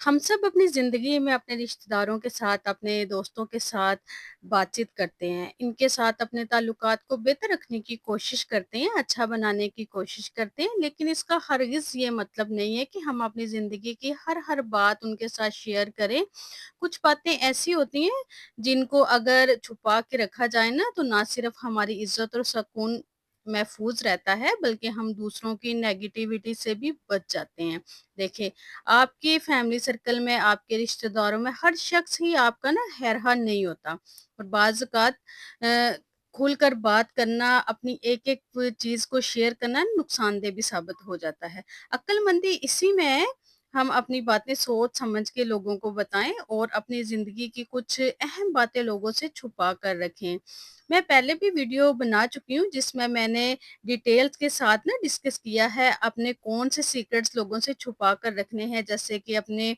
हम सब अपनी ज़िंदगी में अपने रिश्तेदारों के साथ, अपने दोस्तों के साथ बातचीत करते हैं। इनके साथ अपने ताल्लुकात को बेहतर रखने की कोशिश करते हैं, अच्छा बनाने की कोशिश करते हैं, लेकिन इसका हरगिज़ ये मतलब नहीं है कि हम अपनी ज़िंदगी की हर बात उनके साथ शेयर करें। कुछ बातें ऐसी होती हैं, जिनको अगर छुपा के रखा जाए ना, तो ना सिर्फ़ हमारी इज़्ज़त और सुकून महफ़ूज़ रहता है, बल्कि हम दूसरों की नेगेटिविटी से भी बच जाते हैं। देखिए, आपके फैमिली सर्कल में, आपके रिश्तेदारों में हर शख्स ही आपका ना हैरहान नहीं होता और बाज़ औक़ात अ, खुलकर बात करना, अपनी एक-एक चीज़ को शेयर करना नुकसानदेह भी साबित हो जाता है। अक्लमंदी इसी में है, हम अपनी बातें सोच समझ के लोगों को बताएँ और अपनी ज़िंदगी की कुछ अहम बातें लोगों से छुपा कर रखें। मैं पहले भी वीडियो बना चुकी हूँ, जिसमें मैंने डिटेल्स के साथ ना डिस्कस किया है, अपने कौन से सीक्रेट्स लोगों से छुपा कर रखने हैं, जैसे कि अपने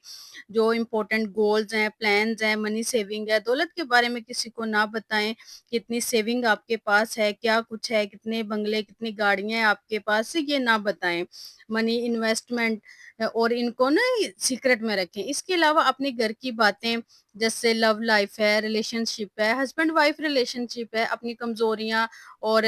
जो इम्पोर्टेंट गोल्स हैं, प्लान्स हैं, मनी सेविंग है, दौलत के बारे में किसी को ना बताएँ, कितनी सेविंग आपके पास है, क्या कुछ है, कितने बंगले, कितनी गाड़ियाँ हैं आपके पास, ये ना बताएँ। मनी इन्वेस्टमेंट और इनको ना सीक्रेट में रखें। इसके अलावा अपने घर की बातें, जैसे लव लाइफ़ है, रिलेशनशिप है, हस्बैंड वाइफ रिलेशनशिप है, अपनी कमज़ोरियाँ और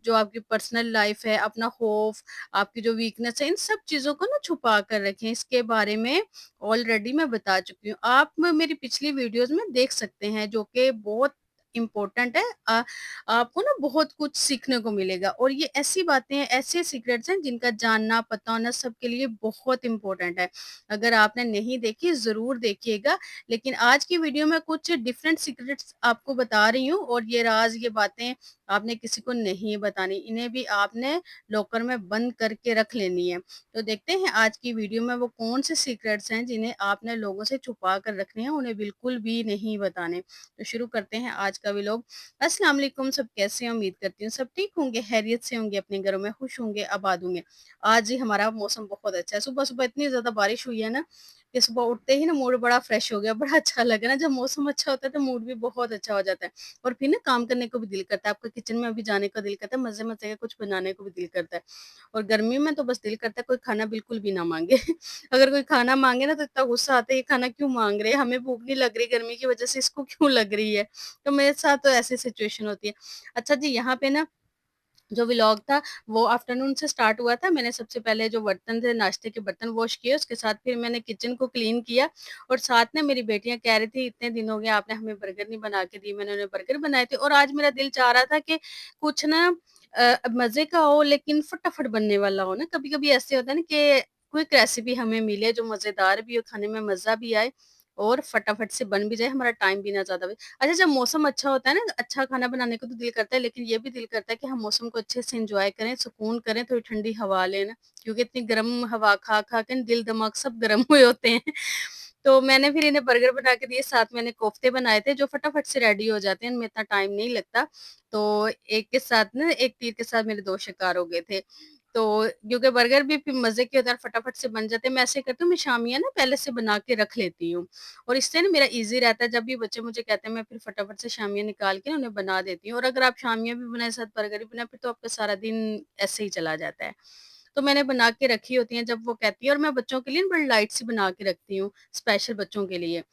जो आपकी पर्सनल लाइफ़ है, अपना खौफ, आपकी जो वीकनेस है, इन सब चीज़ों को ना छुपा कर रखें। इसके बारे में ऑलरेडी मैं बता चुकी हूँ। आप मेरी पिछली वीडियोज़ में देख सकते हैं, जो कि बहुत इम्पोर्टेंट है। आपको ना बहुत कुछ सीखने को मिलेगा और ये ऐसी बातें हैं, ऐसे सीक्रेट्स हैं, जिनका जानना, पता होना सबके लिए बहुत इम्पोर्टेंट है। अगर आपने नहीं देखी, ज़रूर देखिएगा। लेकिन आज की वीडियो में कुछ डिफरेंट सीक्रेट्स आपको बता रही हूँ और ये राज़, ये बातें आपने किसी को नहीं बतानी। इन्हें भी आपने लॉकर में बंद करके रख लेनी है। तो देखते हैं आज की वीडियो में वो कौन से सीक्रेट्स हैं, जिन्हें आपने लोगों से छुपा कर रखने हैं, उन्हें बिल्कुल भी नहीं बताने। तो शुरू करते हैं आज का व्लॉग। अस्सलाम वालेकुम, सब कैसे हैं? उम्मीद करती हूँ सब ठीक होंगे, खैरियत से होंगे, अपने घरों में खुश होंगे, आबाद होंगे। आज ही हमारा मौसम बहुत अच्छा है। सुबह-सुबह इतनी ज़्यादा बारिश हुई है ना, कि सुबह उठते ही ना मूड बड़ा फ्रेश हो गया, बड़ा अच्छा लगा ना। जब मौसम अच्छा होता है तो मूड भी बहुत अच्छा हो जाता है और फिर ना काम करने को भी दिल करता है, आपका किचन में भी जाने का दिल करता है, मज़े-मज़े का कुछ बनाने को भी दिल करता है। और गर्मी में तो बस दिल करता है कोई खाना बिल्कुल भी ना माँगे। अगर कोई खाना माँगे ना तो इतना गुस्सा आता है, ये खाना क्यों माँग रहे हैं? हमें भूख नहीं लग रही गर्मी की वज़ह से, इसको क्यों लग रही है? तो मेरे साथ तो ऐसी सिचुएशन होती है। अच्छा जी, यहाँ पे ना जो व्लॉग था वो आफ्टरनून से स्टार्ट हुआ था। मैंने सबसे पहले जो बर्तन थे, नाश्ते के बर्तन वॉश किए, उसके साथ फिर मैंने किचन को क्लीन किया और साथ में मेरी बेटियाँ कह रही थी, इतने दिन हो गए आपने हमें बर्गर नहीं बना के दिए। मैंने उन्हें बर्गर बनाए थे और आज मेरा दिल चाह रहा था कि कुछ ना मज़े का हो, लेकिन फटाफट बनने वाला हो ना। कभी-कभी ऐसे होता है ना कि क्विक रेसिपी हमें मिले जो मज़ेदार भी हो, खाने में मज़ा भी आए और फटाफट से बन भी जाए, हमारा टाइम भी ना ज़्यादा वेस्ट। अच्छा, जब मौसम अच्छा होता है ना, अच्छा खाना बनाने को तो दिल करता है, लेकिन ये भी दिल करता है कि हम मौसम को अच्छे से एन्जॉय करें, सुकून करें, थोड़ी ठंडी हवा लें ना, क्योंकि इतनी गर्म हवा खा-खा के दिल दिमाग सब गर्म हुए होते हैं। तो मैंने फिर इन्हें बर्गर बना के दिए, साथ मैंने कोफ्ते बनाए थे जो फटाफट से रेडी हो जाते हैं, इनमें इतना टाइम नहीं लगता। तो एक के साथ ना, एक तीर के साथ मेरे 2 शिकार हो गए थे। तो क्योंकि बर्गर भी फिर मज़े के होते हैं और फटाफट से बन जाते हैं, मैं ऐसे करती हूँ, मैं शामियाँ ना पहले से बना के रख लेती हूँ। और इससे ना मेरा ईज़ी रहता है, जब भी बच्चे मुझे कहते हैं मैं फिर फटाफट से शामियाँ निकाल के उन्हें बना देती हूँ और अगर आप शामियाँ भी बनाएँ साथ बर्गर भी बनाएँ फिर तो आपका सारा दिन ऐसे ही चला जाता है। तो मैंने बना के रखी होती हैं जब वो कहती है और मैं बच्चों के लिए बड़ी लाइट सी बना के रखती हूँ, स्पेशल बच्चों के लिए।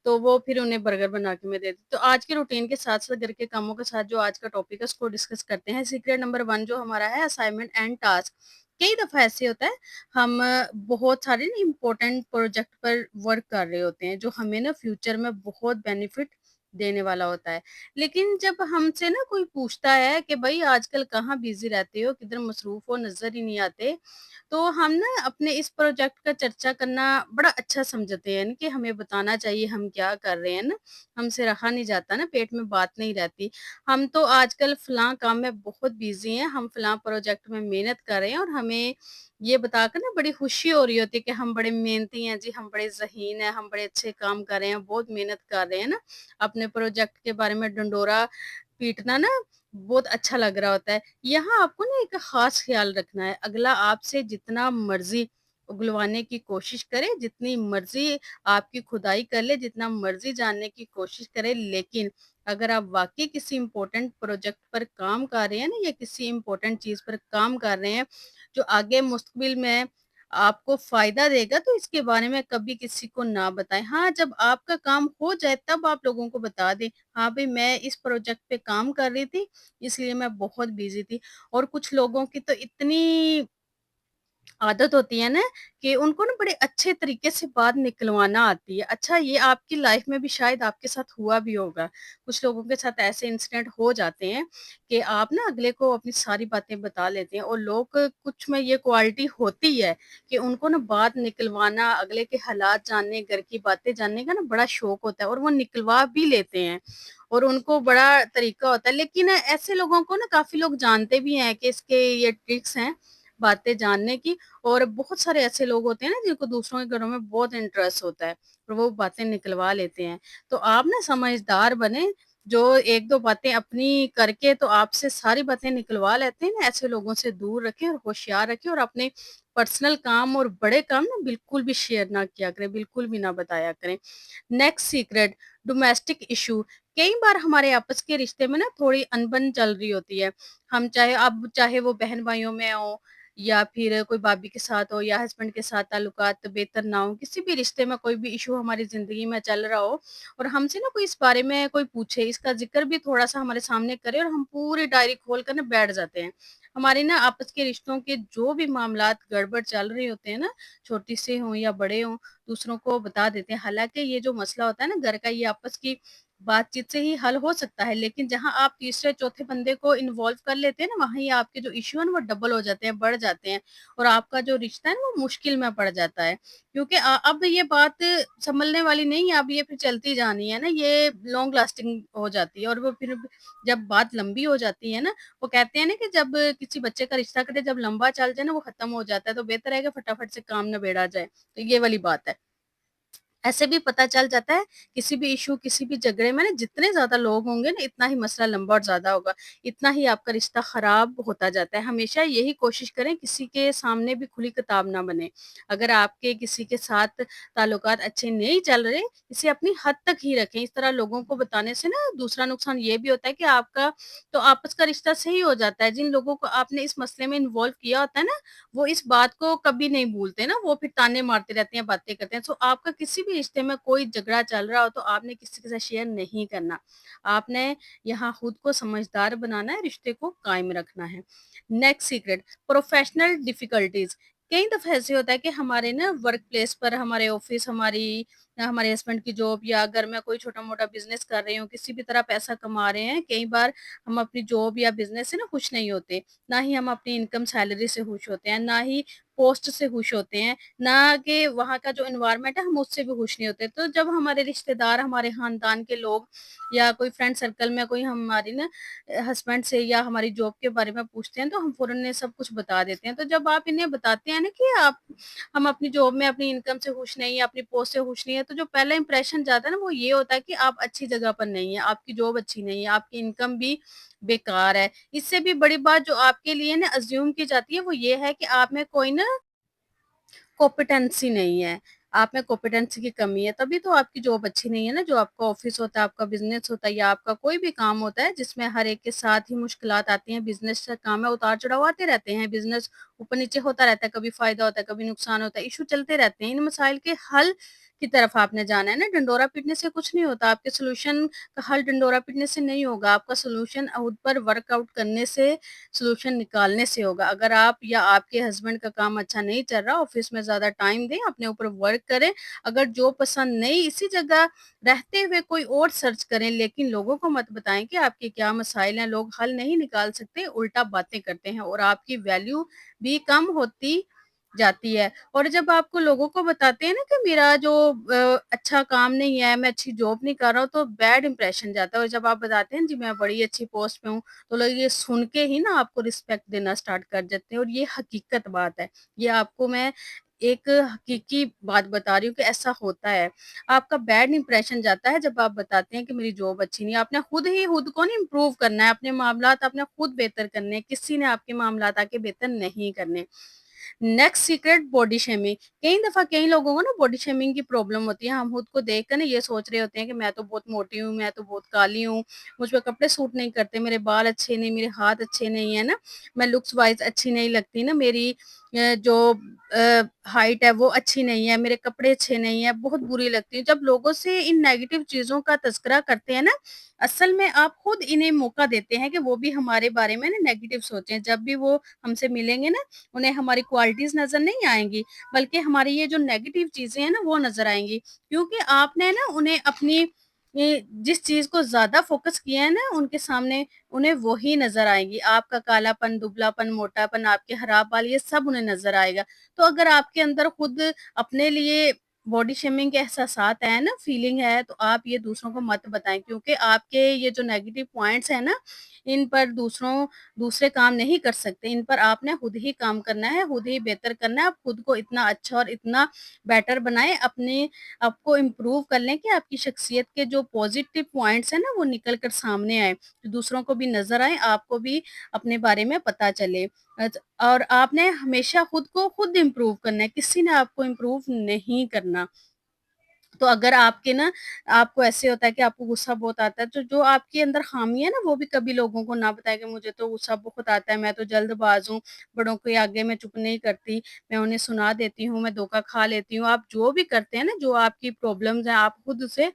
तो वो फिर उन्हें बर्गर बना के मैं देती हूँ। तो आज के रूटीन के साथ-साथ घर के कामों के साथ जो आज का टॉपिक है उसको डिस्कस करते हैं। सीक्रेट नंबर 1 जो हमारा है, असाइनमेंट एंड टास्क। कई दफ़ा ऐसे होता है, हम बहुत सारे ना इम्पोर्टेंट प्रोजेक्ट पर वर्क कर रहे होते हैं, जो हमें ना फ्यूचर में बहुत बेनिफिट देने वाला होता है। लेकिन जब हमसे ना कोई पूछता है कि भई आजकल कहाँ बिज़ी रहते हो, किधर मसरूफ़ हो, नज़र ही नहीं आते, तो हम ना अपने इस प्रोजेक्ट का चर्चा करना बड़ा अच्छा समझते हैं ना, कि हमें बताना चाहिए हम क्या कर रहे हैं ना, हमसे रहा नहीं जाता ना, पेट में बात नहीं रहती। हम तो आजकल फलाँ काम में बहुत बिज़ी हैं, हम फलाँ प्रोजेक्ट में मेहनत कर रहे हैं और हमें ये बताकर ना बड़ी खुशी हो रही होती है कि हम बड़े मेहनती हैं जी, हम बड़े ज़हीन हैं, हम बड़े अच्छे काम कर रहे हैं, बहुत मेहनत कर रहे हैं ना। अपने प्रोजेक्ट के बारे में ढंढोरा पीटना ना बहुत अच्छा लग रहा होता है। यहाँ आपको ना एक ख़ास ख़्याल रखना है, अगला आपसे जितना मर्ज़ी उगलवाने की कोशिश करे, जितनी मर्ज़ी आपकी खुदाई कर ले, जितना मर्ज़ी जानने की कोशिश करे, लेकिन अगर आप वाक़ई किसी इम्पोर्टेंट प्रोजेक्ट पर काम कर रहे हैं ना, या किसी इम्पोर्टेंट चीज़ पर काम कर रहे हैं, जो आगे मुस्तक़बिल में आपको फ़ायदा देगा तो इसके बारे में कभी किसी को ना बताएँ। हाँ, जब आपका काम हो जाए तब आप लोगों को बता दें, हाँ भई मैं इस प्रोजेक्ट पे काम कर रही थी, इसलिए मैं बहुत बिज़ी थी। और कुछ लोगों की तो इतनी आदत होती है ना कि उनको ना बड़े अच्छे तरीके से बात निकलवाना आती है। अच्छा, ये आपकी लाइफ में भी शायद आपके साथ हुआ भी होगा। कुछ लोगों के साथ ऐसे इंसिडेंट हो जाते हैं कि आप ना अगले को अपनी सारी बातें बता लेते हैं और लोग कुछ में ये क्वालिटी होती है कि उनको ना बात निकलवाना, अगले के हालात जानने, घर की बातें जानने का ना बड़ा शौक होता है और वो निकलवा भी लेते हैं और उनको बड़ा तरीका होता है। लेकिन ऐसे लोगों को ना काफ़ी लोग जानते भी हैं कि इसके ये ट्रिक्स हैं बातें जानने की। और बहुत सारे ऐसे लोग होते हैं ना जिनको दूसरों के घरों में बहुत इंटरेस्ट होता है और वो बातें निकलवा लेते हैं। तो आप ना समझदार बने, जो 1-2 बातें अपनी करके तो आपसे सारी बातें निकलवा लेते हैं ना, ऐसे लोगों से दूर रखें और होशियार रखें और अपने पर्सनल काम और बड़े काम ना बिल्कुल भी शेयर ना किया करें, बिल्कुल भी ना बताया करें। Next secret, domestic issue. कई बार हमारे आपस के रिश्ते में ना थोड़ी अनबन चल रही होती है। हम चाहे वो बहन-भाइयों में हो या फिर कोई भाभी के साथ हो या हस्बैंड के साथ ताल्लुकात बेहतर ना हो, किसी भी रिश्ते में कोई भी इश्यू हमारी ज़िंदगी में चल रहा हो और हमसे ना कोई इस बारे में कोई पूछे, इसका ज़िक्र भी थोड़ा-सा हमारे सामने करे और हम पूरी डायरी खोल कर ना बैठ जाते हैं। हमारे ना आपस के रिश्तों के जो भी मामलात गड़बड़ चल रहे होते हैं ना, छोटी से हों या बड़े हों, दूसरों को बता देते हैं। हालाँकि ये जो मसला होता है ना घर का, ये आपस की बातचीत से ही हल हो सकता है, लेकिन जहाँ आप तीसरे चौथे बंदे को इन्वॉल्व कर लेते हैं ना, वहीं आपके जो इश्यू है ना वो डबल हो जाते हैं, बढ़ जाते हैं और आपका जो रिश्ता है ना वो मुश्किल में पड़ जाता है। क्योंकि अब ये बात सँभलने वाली नहीं है, अब ये फिर चलती जानी है ना, ये लॉन्ग लास्टिंग हो जाती है और वो फिर जब बात लंबी हो जाती है ना, वो कहते हैं ना कि जब किसी बच्चे का रिश्ता कटे, जब लंबा चल जाए ना वो खत्म हो जाता है, तो बेहतर है कि फटाफट से काम निबेड़ा जाए। तो ये वाली बात है। ऐसे भी पता चल जाता है किसी भी इश्यू, किसी भी झगड़े में ना जितने ज़्यादा लोग होंगे ना, इतना ही मसला लंबा और ज़्यादा होगा, इतना ही आपका रिश्ता खराब होता जाता है। हमेशा यही कोशिश करें किसी के सामने भी खुली किताब ना बने। अगर आपके किसी के साथ ताल्लुकात अच्छे नहीं चल रहे, इसे अपनी हद तक ही रखें। इस तरह लोगों को बताने से ना दूसरा नुकसान ये भी होता है कि आपका तो आपस का रिश्ता सही हो जाता है। जिन लोगों को आपने इस मसले में इन्वॉल्व किया होता है ना, वो इस बात को कभी नहीं भूलते ना, वो फिर ताने मारते रहते हैं, बातें करते हैं। सो आपका किसी भी रिश्ते में कोई झगड़ा चल रहा हो तो आपने किसी के साथ शेयर नहीं करना। आपने यहाँ खुद को समझदार बनाना है, रिश्ते को कायम रखना है। Next secret, professional difficulties. कई दफ़ा ऐसे होता है कि हमारे ना वर्क प्लेस पर, हमारे ऑफ़िस, हमारे हस्बैंड की जॉब या घर में कोई छोटा-मोटा बिज़नेस कर रहे हो, किसी भी तरह पैसा कमा रहे हैं, कई बार हम अपनी जॉब या बिज़नेस से ना खुश नहीं होते। ना ही हम अपनी इनकम सैलरी से खुश होते हैं, ना ही पोस्ट से खुश होते हैं, ना कि वहाँ का जो एनवायरनमेंट है हम उससे भी खुश नहीं होते। तो जब हमारे रिश्तेदार, हमारे खानदान के लोग या कोई फ्रेंड सर्कल में कोई हमारी ना हस्बैंड से या हमारी जॉब के बारे में पूछते हैं तो हम फ़ौरन इन्हें सब कुछ बता देते हैं। तो जब आप इन्हें बताते हैं ना कि आप हम अपनी जॉब में अपनी इनकम से खुश नहीं है, अपनी पोस्ट से खुश नहीं है, तो जो पहला इंप्रेशन जाता है ना वो ये होता है कि आप अच्छी जगह पर नहीं है, आपकी जॉब अच्छी नहीं है, आपकी इनकम भी बेकार है। इससे भी बड़ी बात जो आपके लिए ना अज़्यूम की जाती है वो ये है कि आप में कोई ना कॉम्पिटेंसी नहीं है, आप में कॉम्पिटेंसी की कमी है, तभी तो आपकी जॉब अच्छी नहीं है ना। जो आपका ऑफ़िस होता है, आपका बिज़नेस होता है या आपका कोई भी काम होता है जिसमें हर एक के साथ ही मुश्किलात आती हैं, बिज़नेस का काम है, उतार-चढ़ाव आते रहते हैं, बिज़नेस ऊपर-नीचे होता रहता है, कभी फ़ायदा होता है, कभी नुकसान होता है, इश्यू चलते रहते हैं। इन मसाइल के हल की तरफ आपने जाना है ना, डंडोरा पीटने से कुछ नहीं होता, आपके सॉल्यूशन का हल डंडोरा पीटने से नहीं होगा, आपका सॉल्यूशन खुद पर वर्कआउट करने से, सॉल्यूशन निकालने से होगा। अगर आप या आपके हस्बैंड का काम अच्छा नहीं चल रहा, ऑफ़िस में ज़्यादा टाइम दें, अपने ऊपर वर्क करें। अगर जॉब पसंद नहीं, इसी जगह रहते हुए कोई और सर्च करें, लेकिन लोगों को मत बताएँ कि आपके क्या मसाइल हैं। लोग हल नहीं निकाल सकते, उल्टा बातें करते हैं और आपकी वैल्यू भी कम होती जाती है। और जब आपको लोगों को बताते हैं ना कि मेरा जो अच्छा काम नहीं है, मैं अच्छी जॉब नहीं कर रहा हूँ, तो बैड इंप्रेशन जाता है और जब आप बताते हैं, जी मैं बड़ी अच्छी पोस्ट पे हूँ, तो लोग ये सुन के ही ना आपको रिस्पेक्ट देना स्टार्ट कर देते हैं और ये हकीकत बात है। ये आपको मैं एक हकीकी बात बता रही हूँ कि ऐसा होता है। आपका बैड इंप्रेशन जाता है जब आप बताते हैं कि मेरी जॉब अच्छी नहीं है। आपने खुद ही खुद को ना इम्प्रूव करना है, अपने मामलात आपने खुद बेहतर करने हैं, किसी ने आपके मामलात आके बेहतर नहीं करने। Next secret, body shaming. कई दफ़ा कई लोगों को ना बॉडी शेमिंग की प्रॉब्लम होती है। हम खुद को देख कर ना ये सोच रहे होते हैं कि मैं तो बहुत मोटी हूँ, मैं तो बहुत काली हूँ, मुझ पे कपड़े सूट नहीं करते, मेरे बाल अच्छे नहीं, मेरे हाथ अच्छे नहीं है ना, मैं लुक्स वाइज़ अच्छी नहीं लगती ना, मेरी जो हाइट है वो अच्छी नहीं है, मेरे कपड़े अच्छे नहीं है, बहुत बुरी लगती हूँ। जब लोगों से इन नेगेटिव चीज़ों का तज़किरा करते हैं ना, असल में आप खुद इन्हें मौका देते हैं कि वो भी हमारे बारे में ना नेगेटिव सोचें। जब भी वो हमसे मिलेंगे ना, उन्हें हमारी क्वालिटीज़ नज़र नहीं आएँगी, बल्कि हमारी ये जो नेगेटिव चीज़ें हैं ना, वो नज़र आएँगी। क्योंकि आपने ना उन्हें अपनी जिस चीज़ को ज़्यादा फ़ोकस किया है ना, उनके सामने उन्हें वही नज़र आएँगी। आपका कालापन, दुबलापन, मोटापन, आपके खराब बाल, ये सब उन्हें नज़र आएगा। तो अगर आपके अंदर खुद अपने लिए बॉडी शेमिंग के एहसासात है ना, फीलिंग है, तो आप ये दूसरों को मत बताएँ, क्योंकि आपके ये जो नेगेटिव पॉइंट्स हैं ना, इन पर दूसरे काम नहीं कर सकते। इन पर आपने खुद ही काम करना है, खुद ही बेहतर करना है। आप खुद को इतना अच्छा और इतना बेटर बनाएँ, अपने आपको इम्प्रूव कर लें कि आपकी शख्सियत के जो पॉज़िटिव पॉइंट्स हैं ना, वो निकल कर सामने आएँ, दूसरों को भी नज़र आएँ, आपको भी अपने बारे में पता चले। और आपने हमेशा खुद को खुद इम्प्रूव करना है, किसी ने आपको इम्प्रूव नहीं करना। तो अगर आपके ना आपको ऐसे होता है कि आपको गुस्सा बहुत आता है, तो जो आपके अंदर ख़ामी है ना, वो भी कभी लोगों को ना बताएँ कि मुझे तो गुस्सा बहुत आता है, मैं तो जल्दबाज़ हूँ, बड़ों के आगे मैं चुप नहीं करती, मैं उन्हें सुना देती हूँ, मैं धोखा खा लेती हूँ। आप जो भी करते हैं ना, जो आपकी प्रॉब्लम्स हैं, आप खुद उसे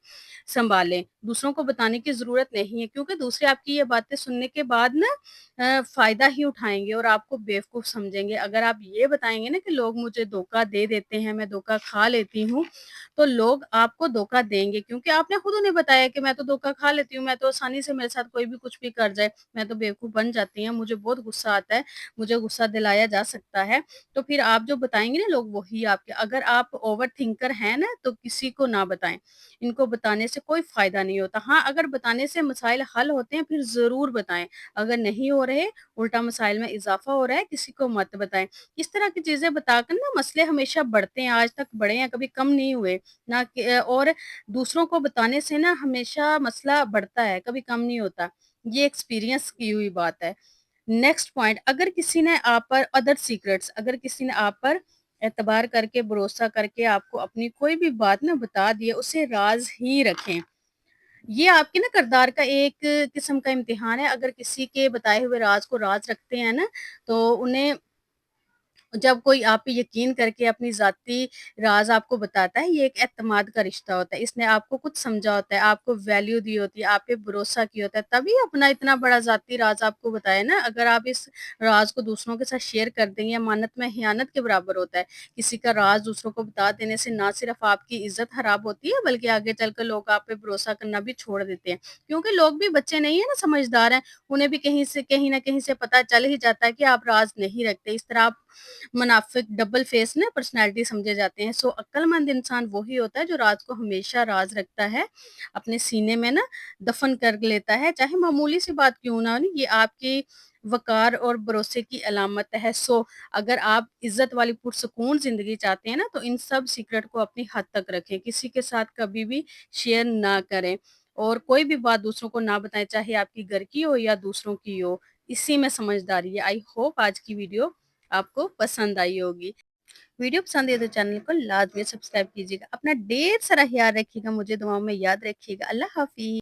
सँभालें। दूसरों को बताने की ज़रूरत नहीं है, क्योंकि दूसरे आपकी ये बातें सुनने के बाद ना फ़ायदा ही उठाएँगे और आपको बेवकूफ़ समझेंगे। अगर आप ये बताएँगे ना कि लोग मुझे धोखा दे देते हैं, मैं धोखा खा लेती हूँ, तो लोग आपको धोखा देंगे, क्योंकि आपने खुद उन्हें बताया कि मैं तो धोखा खा लेती हूँ, मैं तो आसानी से मेरे साथ कोई भी कुछ भी कर जाए, मैं तो बेवकूफ़ बन जाती हैं, मुझे बहुत गुस्सा आता है, मुझे गुस्सा दिलाया जा सकता है। तो फिर आप जो बताएँगे ना, लोग वही आपके अगर आप ओवर थिंकर हैं ना, तो किसी को ना बताएँ। इनको बताने से कोई फ़ायदा नहीं होता। हाँ, अगर बताने से मसाइल हल होते हैं, फिर ज़रूर बताएँ। अगर नहीं हो रहे, उल्टा मसाइल में इज़ाफ़ा हो रहा है, किसी को मत बताएँ। इस तरह की चीज़ें बताकर ना मसले हमेशा बढ़ते हैं, आज तक बढ़े हैं, कभी कम नहीं हुए। ना कि और दूसरों को बताने से ना हमेशा मसला बढ़ता है, कभी कम नहीं होता। ये एक्सपीरियंस की हुई बात है। नेक्स्ट पॉइंट, अगर किसी ने आप पर एतबार करके, भरोसा करके आपको अपनी कोई भी बात ना बता दी है, उसे राज़ ही रखें। ये आपके ना किरदार का एक किस्म का इम्तिहान है। अगर किसी के बताए हुए राज़ को राज़ रखते हैं ना, तो उन्हें जब कोई आप पे यकीन करके अपनी ज़ाती राज़ आपको बताता है, ये एक एतमाद का रिश्ता होता है। इसने आपको कुछ समझा होता है, आपको वैल्यू दी होती है, आप पे भरोसा किया होता है, तभी अपना इतना बड़ा ज़ाती राज़ आपको बताया ना। अगर आप इस राज़ को दूसरों के साथ शेयर कर देंगे, अमानत में खयानत के बराबर होता है। किसी का राज़ दूसरों को बता देने से ना सिर्फ़ आपकी इज़्ज़त खराब होती है, बल्कि आगे चलकर लोग आप पे भरोसा करना भी छोड़ देते हैं। क्योंकि लोग भी बच्चे नहीं है ना, समझदार हैं, उन्हें भी कहीं न कहीं से पता चल ही जाता है कि आप राज़ नहीं रखते। इस तरह आप मुनाफिक, डबल फेस ना पर्सनैलिटी समझे जाते हैं। सो अक्लमंद इंसान वही होता है जो राज को हमेशा राज रखता है, अपने सीने में ना दफन कर लेता है, चाहे मामूली सी बात क्यों ना हो। ये आपकी वकार और भरोसे की अलामत है। सो अगर आप इज्जत वाली पुरसकून जिंदगी चाहते हैं ना, तो इन सब सीक्रेट को अपनी हद तक रखें, किसी के साथ कभी भी शेयर ना करें और कोई भी बात दूसरों को ना बताएं, चाहे आपकी घर की हो या दूसरों की हो। इसी में समझदारी है। आई होप आज की वीडियो आपको पसंद आई होगी। वीडियो पसंद है तो चैनल को लाजमी सब्सक्राइब कीजिएगा। अपना ढेर सारा ख्याल रखिएगा, मुझे दुआओं में याद रखिएगा। अल्लाह हाफ़िज़।